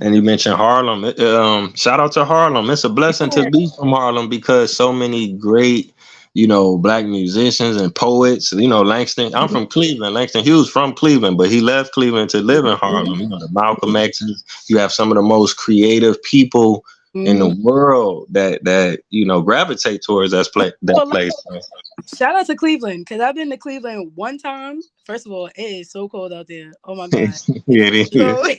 And you mentioned Harlem. Shout out to Harlem. It's a blessing to be from Harlem because so many great, black musicians and poets. Langston. I'm from Cleveland. Langston Hughes from Cleveland, but he left Cleveland to live in Harlem. The Malcolm X's. You have some of the most creative people in the Mhm. world that gravitate towards that So place. shout out to Cleveland because I've been to Cleveland one time. First of all, it is so cold out there. Oh my god, Yeah, it's it so is.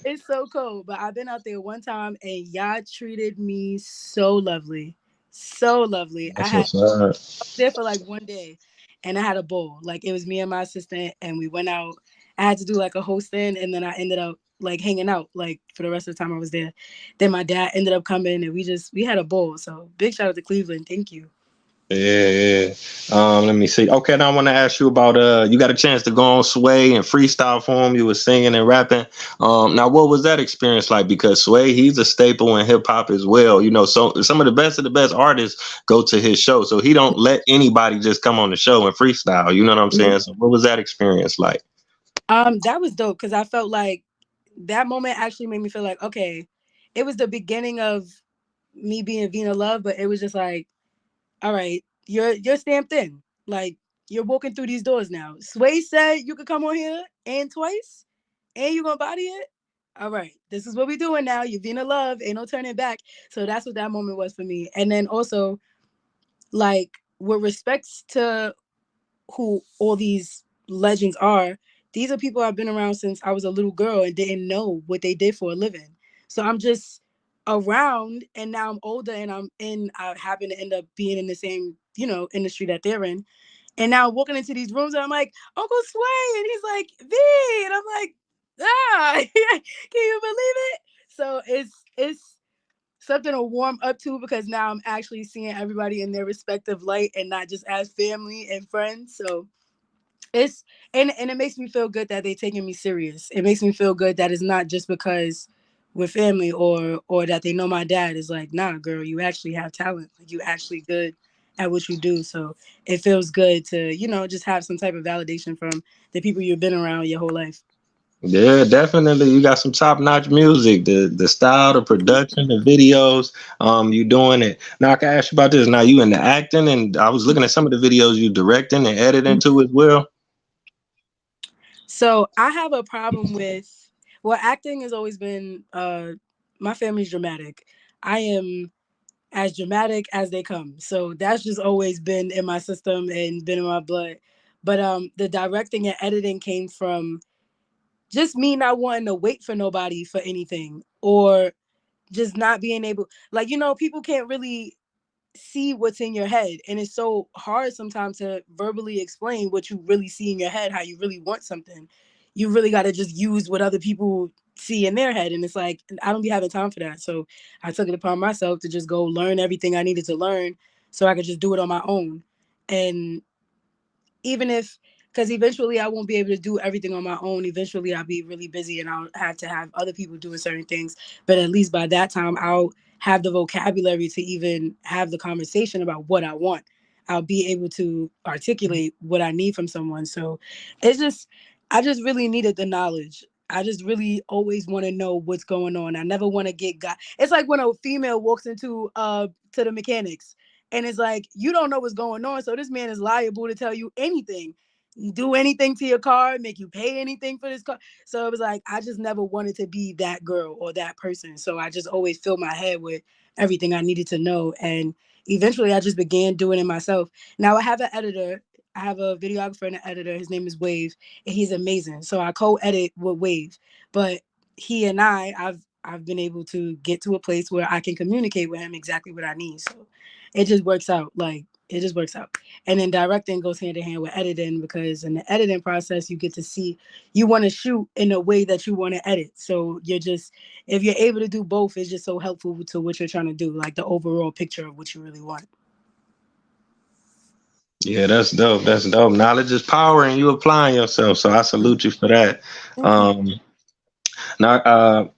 it's so cold. But I've been out there one time and y'all treated me so lovely, so lovely. That's what's up. There for like one day, and I had a ball. Like it was me and my assistant, and we went out. I had to do like a hosting, and then I ended up like hanging out like for the rest of the time I was there. Then my dad ended up coming, and we had a ball. So big shout out to Cleveland. Thank you. Yeah, yeah. Let me see. Okay, now I want to ask you about you got a chance to go on Sway and freestyle for him. You were singing and rapping. Now what was that experience like? Because Sway, he's a staple in hip hop as well. So some of the best artists go to his show. So he don't let anybody just come on the show and freestyle. You know what I'm saying? So what was that experience like? That was dope because I felt like that moment actually made me feel like okay, it was the beginning of me being Vina Love, but it was just like, all right, you're stamped in. Like you're walking through these doors now. Sway said you could come on here and twice, and you gonna body it. All right, this is what we doing now. You're Vina Love, ain't no turning back. So that's what that moment was for me. And then also, like with respects to who all these legends are, these are people I've been around since I was a little girl and didn't know what they did for a living. So I'm just around and now I'm older and I happen to end up being in the same, industry that they're in. And now walking into these rooms and I'm like, Uncle Sway, and he's like, V, and I'm like, can you believe it? So it's something to warm up to because now I'm actually seeing everybody in their respective light and not just as family and friends. So it's and it makes me feel good that they're taking me serious. It makes me feel good that it's not just because we're family or that they know my dad is like, nah, girl, you actually have talent. Like you actually good at what you do. So it feels good to, just have some type of validation from the people you've been around your whole life. Yeah, definitely. You got some top notch music. The style, the production, the videos. You doing it. Now I can ask you about this. Now you in the acting, and I was looking at some of the videos you directing and editing too as well. So I have a problem with well, acting has always been my family's dramatic. I am as dramatic as they come. So that's just always been in my system and been in my blood. But the directing and editing came from just me not wanting to wait for nobody for anything or just not being able like people can't really see what's in your head and it's so hard sometimes to verbally explain what you really see in your head, how you really want something. You really got to just use what other people see in their head and it's like I don't be having time for that. So I took it upon myself to just go learn everything I needed to learn so I could just do it on my own. And even if because eventually I won't be able to do everything on my own. Eventually I'll be really busy and I'll have to have other people doing certain things. But at least by that time I'll have the vocabulary to even have the conversation about what I want. I'll be able to articulate what I need from someone. So it's just I just really needed the knowledge. I just really always want to know what's going on. I never want to get got. It's like when a female walks into to the mechanics and it's like you don't know what's going on, so this man is liable to tell you anything, do anything to your car, make you pay anything for this car. So it was like I just never wanted to be that girl or that person. So I just always filled my head with everything I needed to know, and eventually I just began doing it myself. Now I have an editor. I have a videographer and an editor. His name is Wave, and he's amazing. So I co-edit with Wave, but he and I've been able to get to a place where I can communicate with him exactly what I need. So it just works out. Like it just works out. And then directing goes hand in hand with editing because in the editing process you get to see you want to shoot in a way that you want to edit. So you're just if you're able to do both, it's just so helpful to what you're trying to do, like the overall picture of what you really want. Yeah, that's dope. That's dope. Knowledge is power, and you applying yourself. So I salute you for that. Thank you. Um, Now,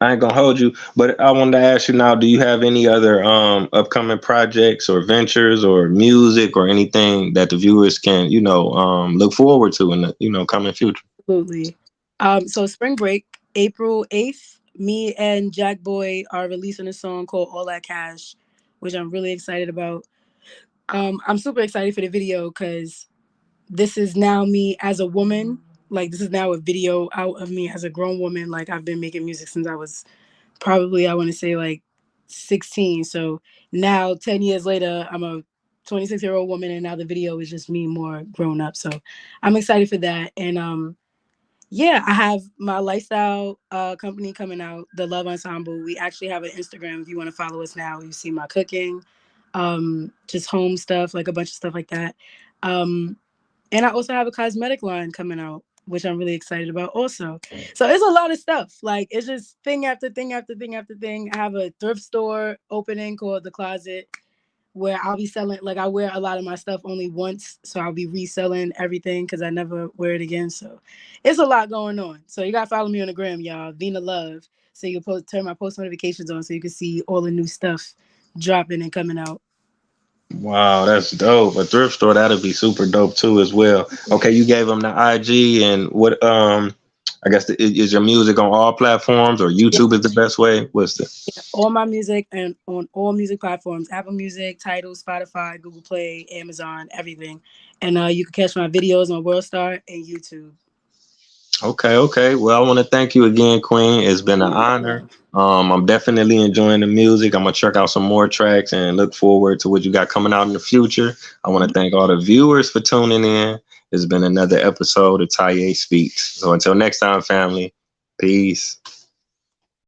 I ain't gonna hold you, but I wanted to ask you now: do you have any other upcoming projects or ventures or music or anything that the viewers can, look forward to in the coming future? Absolutely. So spring break, April 8th, Me and Jack Boy are releasing a song called All That Cash, which I'm really excited about. I'm super excited for the video because this is now me as a woman. Like, this is now a video out of me as a grown woman. Like, I've been making music since I was probably, I want to say, like 16. So now, 10 years later, I'm a 26-year-old woman, and now the video is just me more grown up. So I'm excited for that. And yeah, I have my lifestyle company coming out, the Love Ensemble. We actually have an Instagram if you want to follow us now. You see my cooking, just home stuff, like a bunch of stuff like that. Um, and I also have a cosmetic line coming out, which I'm really excited about also. So it's a lot of stuff. Like, it's just thing after thing after thing after thing. I have a thrift store opening called The Closet, where I'll be selling, like, I wear a lot of my stuff only once, so I'll be reselling everything because I never wear it again. So it's a lot going on. So you gotta follow me on the gram, y'all. Vina Love. So you can turn my post notifications on so you can see all the new stuff dropping and coming out. Wow, that's dope. A thrift store, that'd be super dope too as well. Okay, you gave them the IG and what I guess is your music on all platforms or Yeah, YouTube is the best way? What's the all my music and on all music platforms: Apple Music, Tidal, Spotify, Google Play, Amazon, everything. And you can catch my videos on WorldStar and YouTube. Okay, okay. Well, I want to thank you again, Queen. It's been an Ooh, honor. love. I'm definitely enjoying the music. I'm gonna check out some more tracks and look forward to what you got coming out in the future. I want to thank all the viewers for tuning in. It's been another episode of Taye Speaks. So until next time, family, peace.